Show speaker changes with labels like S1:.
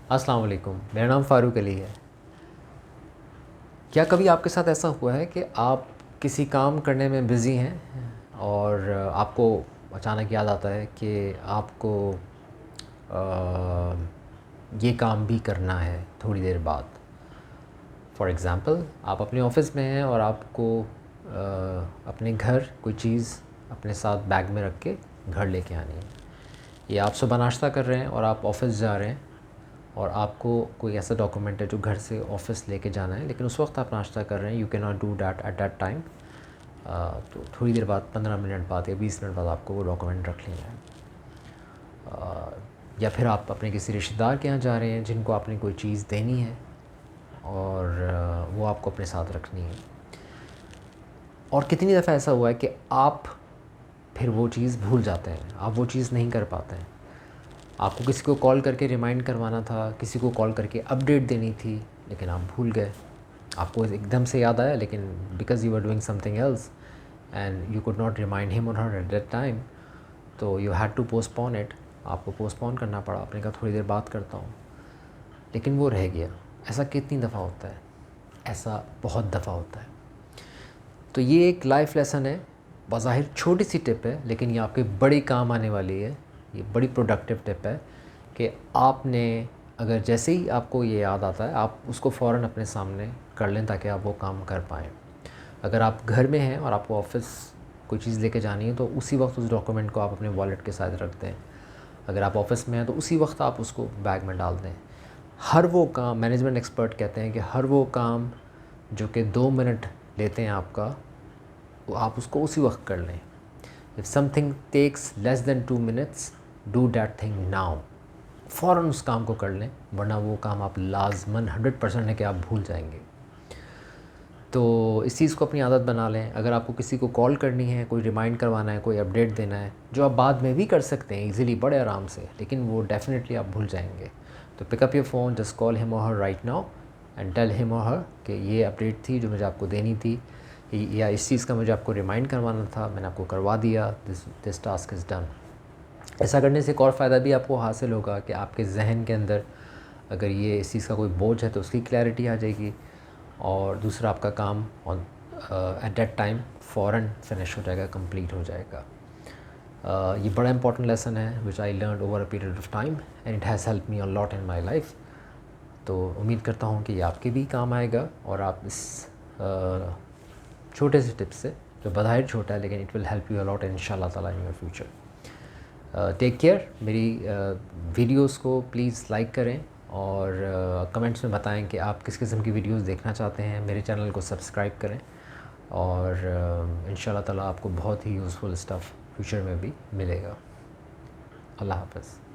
S1: अस्सलाम वालेकुम, मेरा नाम फ़ारूक अली है। क्या कभी आपके साथ ऐसा हुआ है कि आप किसी काम करने में बिज़ी हैं और आपको अचानक याद आता है कि आपको अ, ये काम भी करना है थोड़ी देर बाद। फ़ॉर एग्ज़ाम्पल आप अपने ऑफ़िस में हैं और आपको अपने घर कोई चीज़ अपने साथ बैग में रख के घर लेके आनी है। या आप सुबह नाश्ता कर रहे हैं और आप ऑफ़िस जा रहे हैं और आपको कोई ऐसा डॉक्यूमेंट है जो घर से ऑफ़िस लेके जाना है, लेकिन उस वक्त आप नाश्ता कर रहे हैं, you can not do that at that time. तो थोड़ी देर बाद 15 मिनट बाद या 20 मिनट बाद आपको वो डॉक्यूमेंट रख लेना है। या फिर आप अपने किसी रिश्तेदार के यहाँ जा रहे हैं जिनको आपने कोई चीज़ देनी है और वो आपको अपने साथ रखनी है। और कितनी दफ़ा ऐसा हुआ है कि आप फिर वो चीज़ भूल जाते हैं, आप वो चीज़ नहीं कर पाते हैं। आपको किसी को कॉल करके रिमाइंड करवाना था, किसी को कॉल करके अपडेट देनी थी, लेकिन आप भूल गए। आपको एकदम से याद आया, लेकिन because you are doing something else and you could not remind him और हर एट दैट टाइम, तो you had to postpone it. आपको पोस्टपोन करना पड़ा, आपने कहा थोड़ी देर बात करता हूँ, लेकिन वो रह गया। ऐसा कितनी दफ़ा होता है? ऐसा बहुत दफ़ा होता है। तो ये एक लाइफ लेसन है, बज़ाहिर छोटी सी टिप है, लेकिन ये आपके बड़ी काम आने वाली है। ये बड़ी प्रोडक्टिव टिप है कि आपने अगर जैसे ही आपको ये याद आता है, आप उसको फ़ौरन अपने सामने कर लें ताकि आप वो काम कर पाएँ। अगर आप घर में हैं और आपको ऑफ़िस कोई चीज़ लेके जानी है, तो उसी वक्त उस डॉक्यूमेंट को आप अपने वॉलेट के साथ रख दें। अगर आप ऑफ़िस में हैं तो उसी वक्त आप उसको बैग में डाल दें। हर वो काम, मैनेजमेंट एक्सपर्ट कहते हैं कि हर वो काम जो कि 2 मिनट लेते हैं आपका, वो आप उसको उसी वक्त कर लें। If something takes less than 2 minutes, do that thing now. फ़ौरन उस काम को कर लें, वरना वो काम आप लाज़मन 100% है कि आप भूल जाएंगे। तो इस चीज़ को अपनी आदत बना लें। अगर आपको किसी को कॉल करनी है, कोई रिमाइंड करवाना है, कोई अपडेट देना है, जो आप बाद में भी कर सकते हैं ईज़िली, बड़े आराम से, लेकिन वो डेफ़िनेटली आप भूल जाएंगे। तो pick up your phone, just call him और her right now and tell him और हर कि ये अपडेट थी जो मुझे आपको देनी थी, या इस चीज़ का मुझे आपको रिमाइंड करवाना था, मैंने आपको करवा दिया, दिस टास्क इज़ डन। ऐसा करने से एक और फ़ायदा भी आपको हासिल होगा कि आपके जहन के अंदर अगर ये इस चीज़ का कोई बोझ है तो उसकी क्लैरिटी आ जाएगी, और दूसरा आपका काम ऑन एट दैट टाइम फ़ौरन फिनिश हो जाएगा, कंप्लीट हो जाएगा। ये बड़ा इंपॉर्टेंट लेसन है which I learn over a period of time and it has help me a lot in my life. तो उम्मीद करता हूँ कि ये आपके भी काम आएगा और आप इस छोटे से टिप्स से, जो बज़ाहिर छोटा है लेकिन it will help you a lot इंशाल्लाह ताला in your future. Take care. मेरी वीडियोस को प्लीज़ लाइक करें और कमेंट्स में बताएं कि आप किस किस्म की वीडियोस देखना चाहते हैं। मेरे चैनल को सब्सक्राइब करें और इंशाल्लाह ताला आपको बहुत ही यूज़फुल स्टफ़ फ्यूचर में भी मिलेगा। अल्लाह हाफ़िज़।